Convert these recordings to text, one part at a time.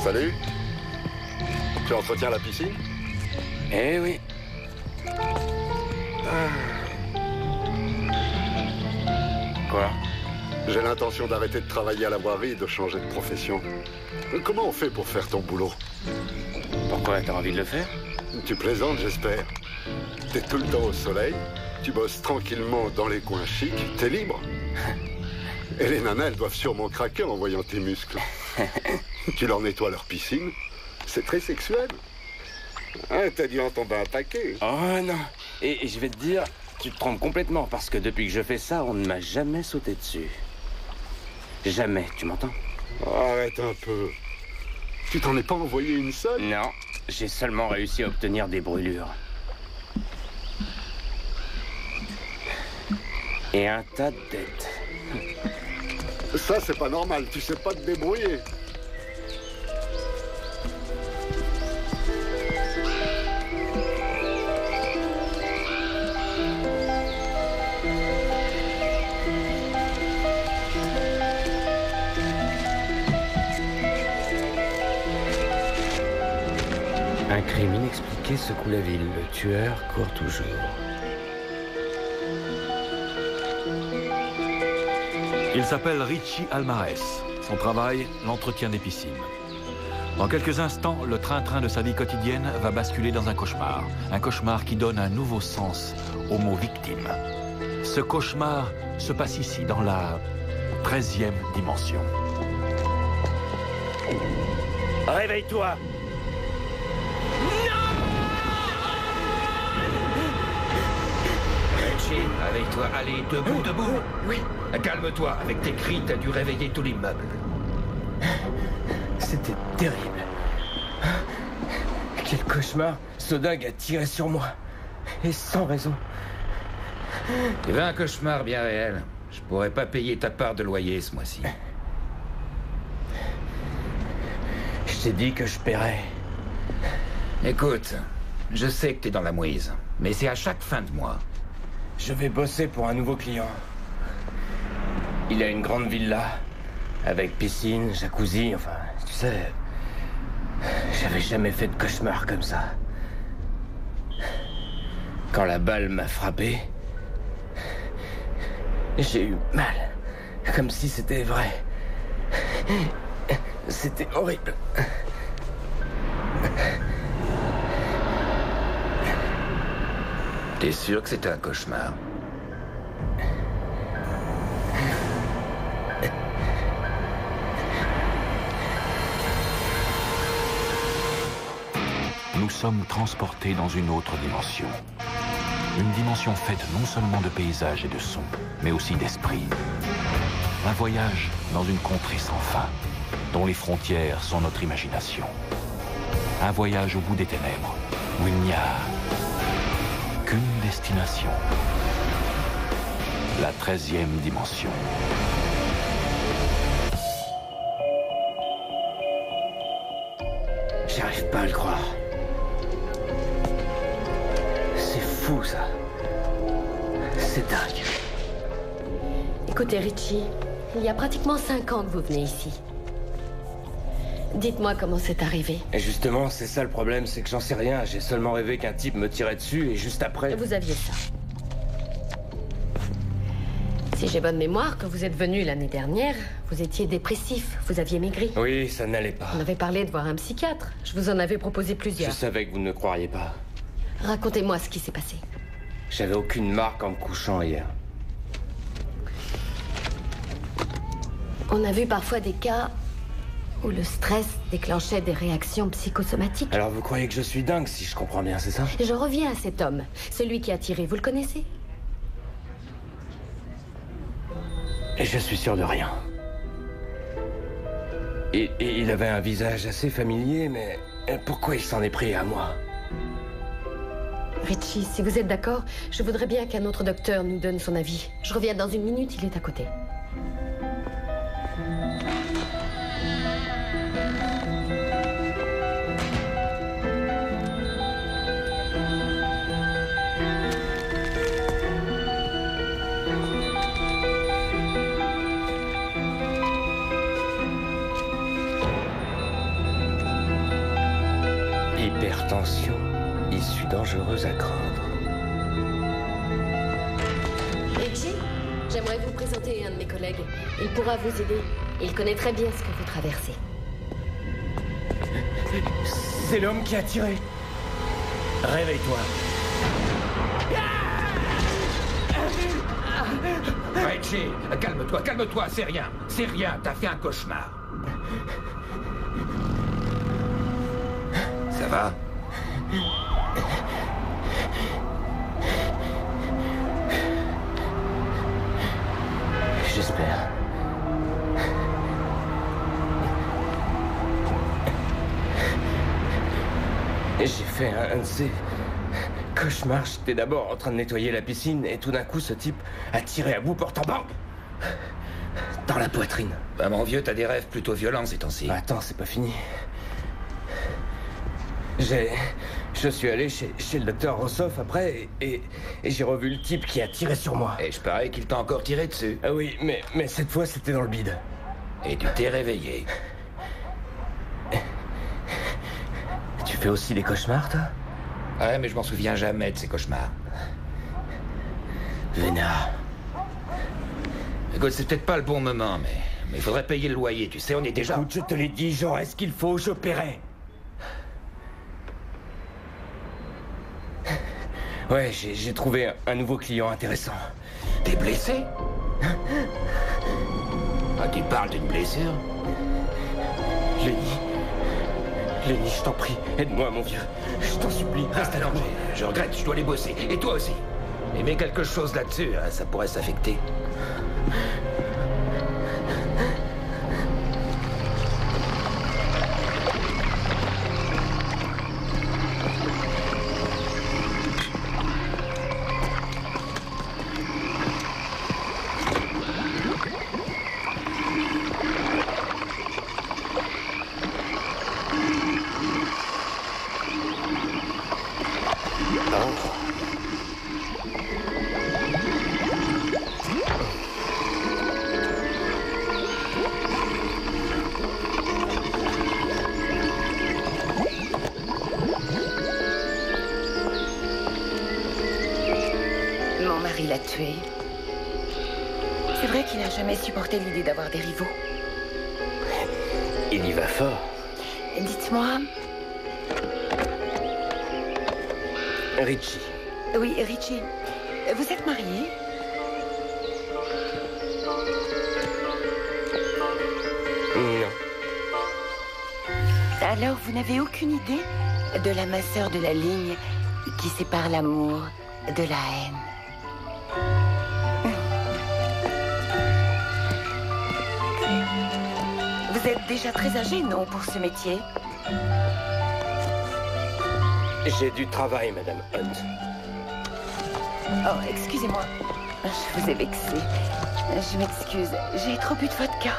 Salut. Tu entretiens la piscine? Eh oui. Quoi? J'ai l'intention d'arrêter de travailler à la voirie et de changer de profession. Comment on fait pour faire ton boulot? Pourquoi t'as envie de le faire? Tu plaisantes, j'espère. T'es tout le temps au soleil, tu bosses tranquillement dans les coins chics, t'es libre. Et les nanas, elles doivent sûrement craquer en voyant tes muscles. Tu leur nettoies leur piscine, c'est très sexuel. Ah, t'as dû en tomber un paquet. Oh non. Et je vais te dire, tu te trompes complètement, parce que depuis que je fais ça, on ne m'a jamais sauté dessus. Jamais, tu m'entends? Arrête un peu. Tu t'en es pas envoyé une seule? Non, j'ai seulement réussi à obtenir des brûlures. Et un tas de dettes. Ça, c'est pas normal, tu sais pas te débrouiller. Un crime inexpliqué secoue la ville. Le tueur court toujours. Il s'appelle Richie Almares. Son travail, l'entretien des piscines. Dans quelques instants, le train-train de sa vie quotidienne va basculer dans un cauchemar. Un cauchemar qui donne un nouveau sens au mot victime. Ce cauchemar se passe ici, dans la 13e dimension. Réveille-toi! Avec toi, allez, debout, debout. Oui. Calme-toi, avec tes cris, t'as dû réveiller tout l'immeuble. C'était terrible. Quel cauchemar! Ce dingue a tiré sur moi. Et sans raison. Il y avait un cauchemar bien réel. Je pourrais pas payer ta part de loyer ce mois-ci. Je t'ai dit que je paierais. Écoute, je sais que t'es dans la mouise, mais c'est à chaque fin de mois. Je vais bosser pour un nouveau client. Il a une grande villa, avec piscine, jacuzzi, enfin, tu sais... J'avais jamais fait de cauchemar comme ça. Quand la balle m'a frappé, j'ai eu mal, comme si c'était vrai. C'était horrible. T'es sûr que c'était un cauchemar? Nous sommes transportés dans une autre dimension. Une dimension faite non seulement de paysages et de sons, mais aussi d'esprit. Un voyage dans une contrée sans fin, dont les frontières sont notre imagination. Un voyage au bout des ténèbres, où il n'y a qu'une destination. La 13e dimension. J'arrive pas à le croire. C'est fou, ça. C'est dingue. Écoutez, Richie, il y a pratiquement 5 ans que vous venez ici. Dites-moi comment c'est arrivé. Et justement, c'est ça le problème, c'est que j'en sais rien. J'ai seulement rêvé qu'un type me tirait dessus et juste après... Vous aviez ça. Si j'ai bonne mémoire, quand vous êtes venu l'année dernière, vous étiez dépressif, vous aviez maigri. Oui, ça n'allait pas. On avait parlé de voir un psychiatre. Je vous en avais proposé Je plusieurs. savais que vous ne croiriez pas. Racontez-moi ce qui s'est passé. J'avais aucune marque en me couchant hier. On a vu parfois des cas où le stress déclenchait des réactions psychosomatiques. Alors vous croyez que je suis dingue, si je comprends bien, c'est ça? Je reviens à cet homme, celui qui a tiré, vous le connaissez? Et je suis sûr de rien. Et il avait un visage assez familier, mais pourquoi il s'en est pris à moi? Richie, si vous êtes d'accord, je voudrais bien qu'un autre docteur nous donne son avis. Je reviens dans une minute, il est à côté. Attention, issue dangereuse à craindre. Richie, j'aimerais vous présenter un de mes collègues. Il pourra vous aider. Il connaît très bien ce que vous traversez. C'est l'homme qui a tiré. Réveille-toi. Richie, calme-toi, c'est rien, t'as fait un cauchemar. Ça va? J'espère. J'ai fait un de ces cauchemars. J'étais d'abord en train de nettoyer la piscine et tout d'un coup, ce type a tiré à bout portant bang dans la poitrine. Bah mon vieux, t'as des rêves plutôt violents ces temps-ci. Attends, c'est pas fini. Je suis allé chez le docteur Rossoff après et j'ai revu le type qui a tiré sur moi. Et je parie qu'il t'a encore tiré dessus. Ah oui, mais cette fois c'était dans le bide. Et tu t'es réveillé. Tu fais aussi des cauchemars, toi? Ouais, mais je m'en souviens jamais de ces cauchemars. Vénard. Écoute, c'est peut-être pas le bon moment, mais il faudrait payer le loyer, tu sais, on est déjà... Écoute, je te l'ai dit, j'aurai ce qu'il faut, je paierai. Ouais, j'ai trouvé un nouveau client intéressant. T'es blessé? Ah, tu parles d'une blessure? Lenny, je t'en prie, aide-moi, mon vieux. Je t'en supplie. Reste allongé. Je regrette, je dois aller bosser. Et toi aussi. Et mets quelque chose là-dessus, hein, ça pourrait s'affecter. Mon mari l'a tué. C'est vrai qu'il n'a jamais supporté l'idée d'avoir des rivaux. Il y va fort. Dites-moi... Richie. Oui, Richie. Vous êtes marié? Non. Alors, vous n'avez aucune idée de la minceur de la ligne qui sépare l'amour de la haine? Vous êtes déjà très âgé, non, pour ce métier? J'ai du travail, Madame Hunt. Oh, excusez-moi. Je vous ai vexé. Je m'excuse. J'ai trop bu de vodka.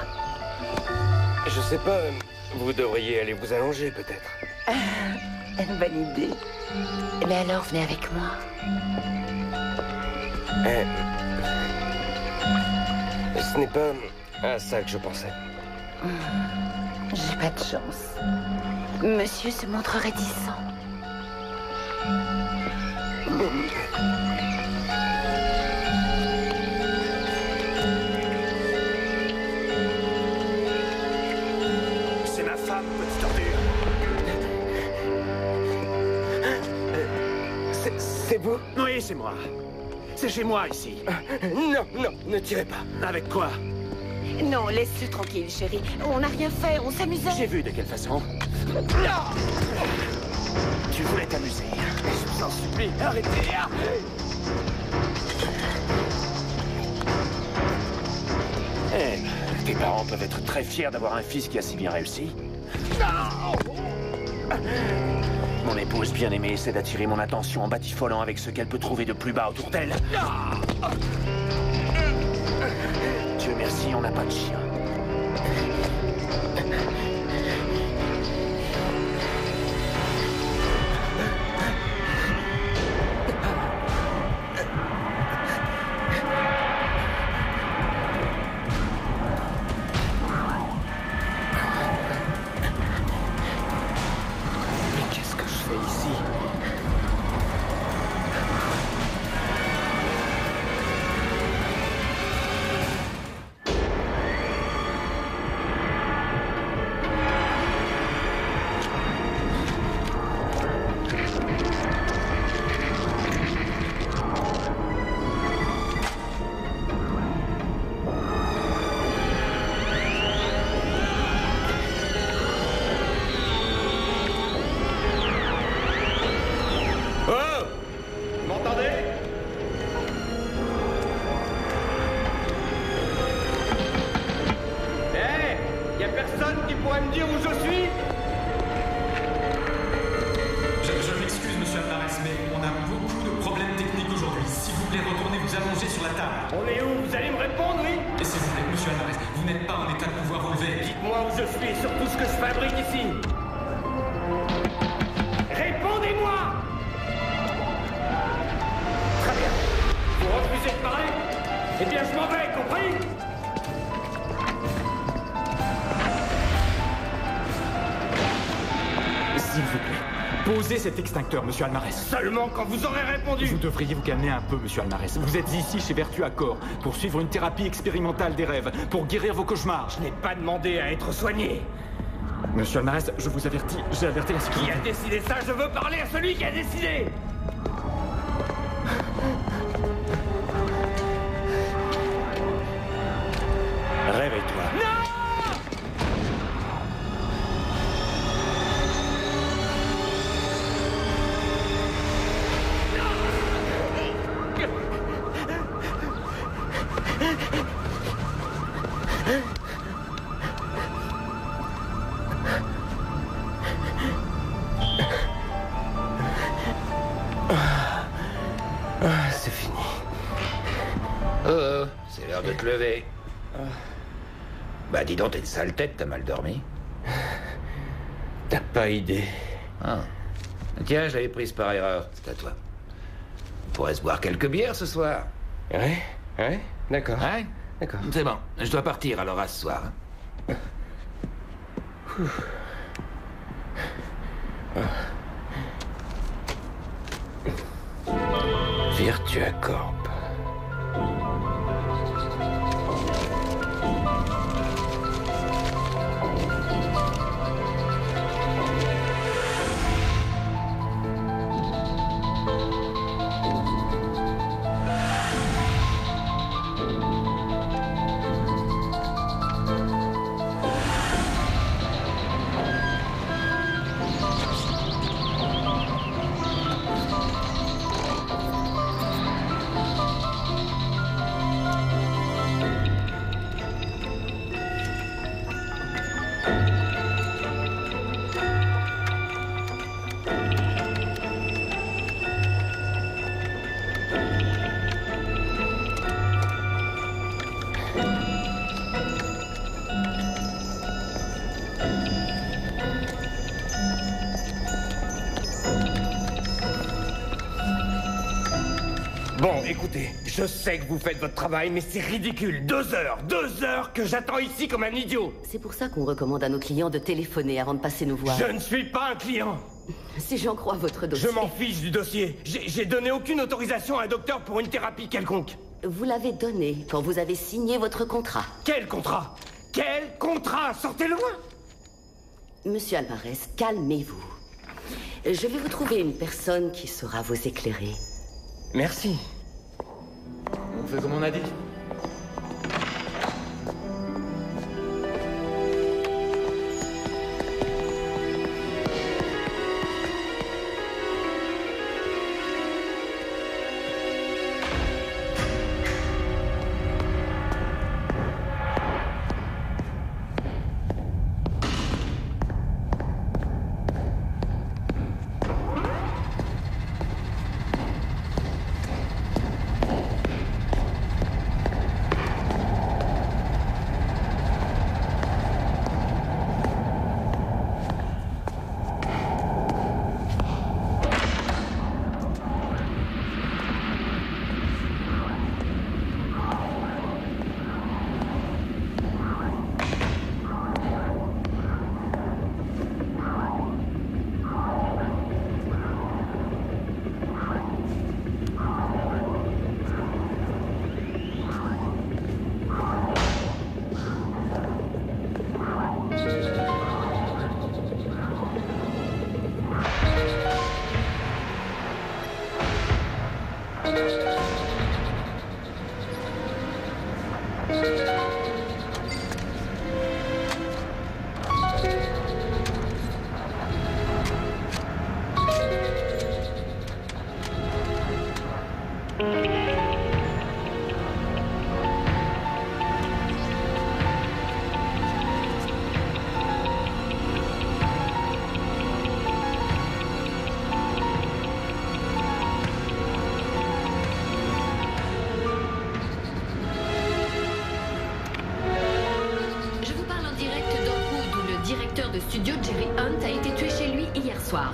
Je sais pas, vous devriez aller vous allonger, peut-être. Une bonne idée. Mais alors, venez avec moi. Ce n'est pas à ça que je pensais. J'ai pas de chance. Monsieur se montre réticent. C'est ma femme, petite ordure. C'est vous? Oui, c'est moi. C'est chez moi, ici. Non, ne tirez pas. Avec quoi? Non, laisse-le tranquille, chérie. On n'a rien fait, on s'amusait. J'ai vu de quelle façon. Tu voulais t'amuser. Je vous en supplie, arrêtez. Tes parents peuvent être très fiers d'avoir un fils qui a si bien réussi. Mon épouse bien-aimée essaie d'attirer mon attention en batifolant avec ce qu'elle peut trouver de plus bas autour d'elle. Dieu merci, on n'a pas de chien. Mais qu'est-ce que je fais ici? Y a personne qui pourrait me dire où je suis? Je m'excuse, monsieur Alvarez, mais on a beaucoup de problèmes techniques aujourd'hui. S'il vous plaît, retournez vous allonger sur la table. On est où? Vous allez me répondre, oui? Et s'il vous plaît, monsieur Alvarez, vous n'êtes pas en état de pouvoir vous lever. Dites-moi où je suis et surtout ce que je fabrique ici. Répondez-moi! Très bien. Vous refusez de parler? Eh bien, je m'en vais, compris? S'il vous plaît, posez cet extincteur, monsieur Alvarez. Seulement quand vous aurez répondu. Vous devriez vous calmer un peu, monsieur Alvarez. Vous êtes ici chez Vertu Accord pour suivre une thérapie expérimentale des rêves, pour guérir vos cauchemars. Je n'ai pas demandé à être soigné. Monsieur Alvarez, je vous avertis, j'ai averti la sécurité. Qui a décidé ça? Je veux parler à celui qui a décidé. Réveille-toi. C'est fini. Oh, c'est l'heure de te lever. Bah dis donc, t'es une sale tête, t'as mal dormi. T'as pas idée. Ah. Tiens, je l'avais prise par erreur, c'est à toi. On pourrait se boire quelques bières ce soir. Ouais, d'accord. Ouais? D'accord. C'est bon, je dois partir alors à ce soir. Virtua Corp. Bon, écoutez, je sais que vous faites votre travail, mais c'est ridicule. 2 heures que j'attends ici comme un idiot. C'est pour ça qu'on recommande à nos clients de téléphoner avant de passer nous voir. Je ne suis pas un client. Si j'en crois votre dossier... Je m'en fiche du dossier. J'ai donné aucune autorisation à un docteur pour une thérapie quelconque. Vous l'avez donné quand vous avez signé votre contrat. Quel contrat? Quel contrat? Sortez-le-moi. Monsieur Alvarez, calmez-vous. Je vais vous trouver une personne qui saura vous éclairer. Merci. On fait comme on a dit. directeur de studio Jerry Hunt a été tué chez lui hier soir.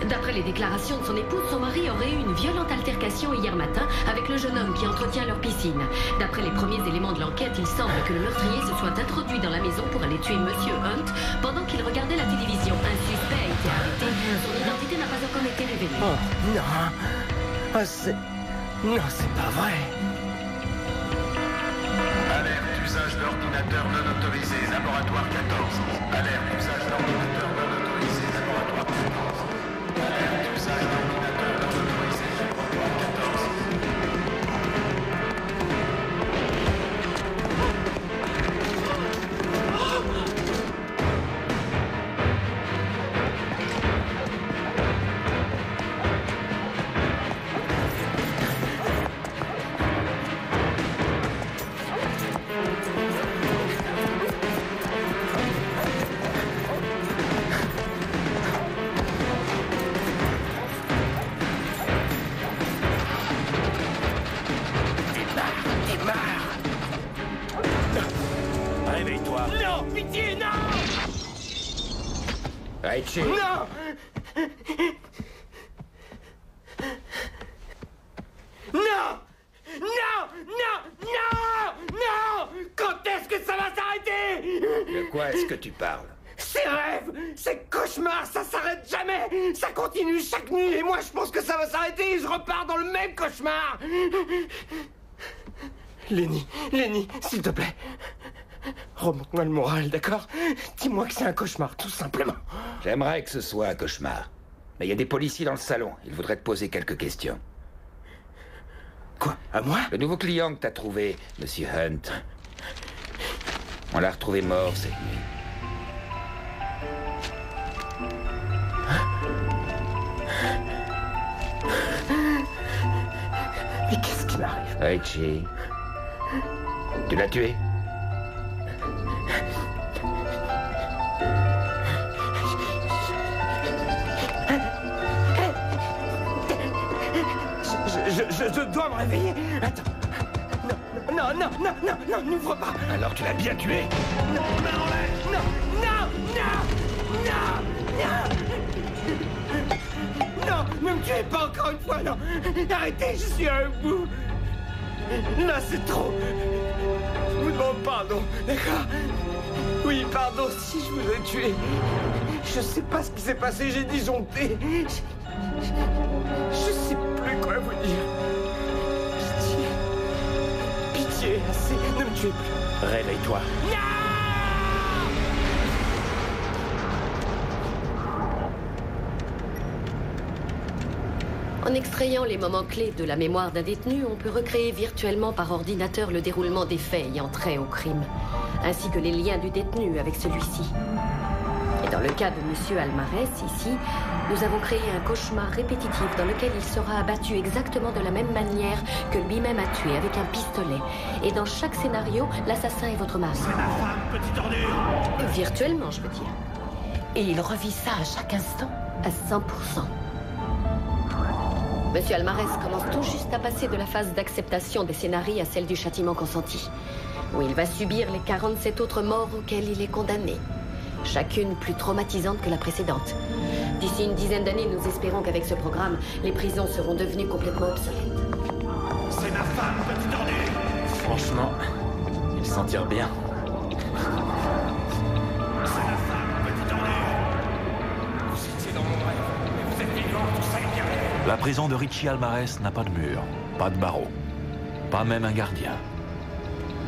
D'après les déclarations de son épouse, son mari aurait eu une violente altercation hier matin avec le jeune homme qui entretient leur piscine. D'après les premiers éléments de l'enquête, il semble que le meurtrier se soit introduit dans la maison pour aller tuer Monsieur Hunt pendant qu'il regardait la télévision. Un suspect a été arrêté. Son identité n'a pas encore été révélée. Oh, non. Ah, c'est... Non, c'est pas vrai. Alerte, usage d'ordinateur non autorisé, laboratoire 14. Alerte, usage d'ordinateur non autorisé, laboratoire 14. Alerte, usage d'ordinateur non autorisé, laboratoire 14. Réveille-toi. Non, pitié, non! Raichi. Non! Non! Non! Non! Non! Non! Quand est-ce que ça va s'arrêter? De quoi est-ce que tu parles? Ces rêves, ces cauchemars, ça s'arrête jamais! Ça continue chaque nuit et moi je pense que ça va s'arrêter et je repars dans le même cauchemar! Lenny, s'il te plaît. Remonte-moi le moral, d'accord? Dis-moi que c'est un cauchemar, tout simplement. J'aimerais que ce soit un cauchemar. Mais il y a des policiers dans le salon. Ils voudraient te poser quelques questions. Quoi? À moi? Le nouveau client que t'as trouvé, Monsieur Hunt. On l'a retrouvé mort cette nuit. Mais qu'est-ce qui m'arrive? Raichi. Tu l'as tué? Je dois me réveiller. Attends. Non, n'ouvre pas. Alors tu l'as bien tué. Non, ne me tuez pas encore une fois, non. Arrêtez, je suis à un bout. Là, c'est trop. Je vous demande pardon, d'accord? Oui, pardon si je vous ai tué. Je sais pas ce qui s'est passé, j'ai disjoncté. Je sais plus quoi vous dire. Pitié, assez, ne me tuez plus. Réveille-toi. En extrayant les moments clés de la mémoire d'un détenu, on peut recréer virtuellement par ordinateur le déroulement des faits ayant trait au crime, ainsi que les liens du détenu avec celui-ci. Et dans le cas de Monsieur Almarez, ici, nous avons créé un cauchemar répétitif dans lequel il sera abattu exactement de la même manière que lui-même a tué, avec un pistolet. Et dans chaque scénario, l'assassin est votre mari. C'est ma femme, petite ordure. Virtuellement, je veux dire. Et il revit ça à chaque instant? À 100%. Monsieur Almarez commence tout juste à passer de la phase d'acceptation des scénarios à celle du châtiment consenti, où il va subir les 47 autres morts auxquelles il est condamné, chacune plus traumatisante que la précédente. D'ici une dizaine d'années, nous espérons qu'avec ce programme, les prisons seront devenues complètement obsolètes. C'est ma femme, petite ordure. Franchement, il s'en tire bien. C'est ma femme, petite ordure. Vous étiez dans mon rêve, mais vous êtes vivant, tout ça est bien. La prison de Richie Almarez n'a pas de mur, pas de barreaux, pas même un gardien.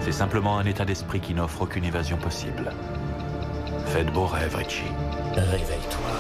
C'est simplement un état d'esprit qui n'offre aucune évasion possible. Fais de beaux rêves, Richie. Réveille-toi.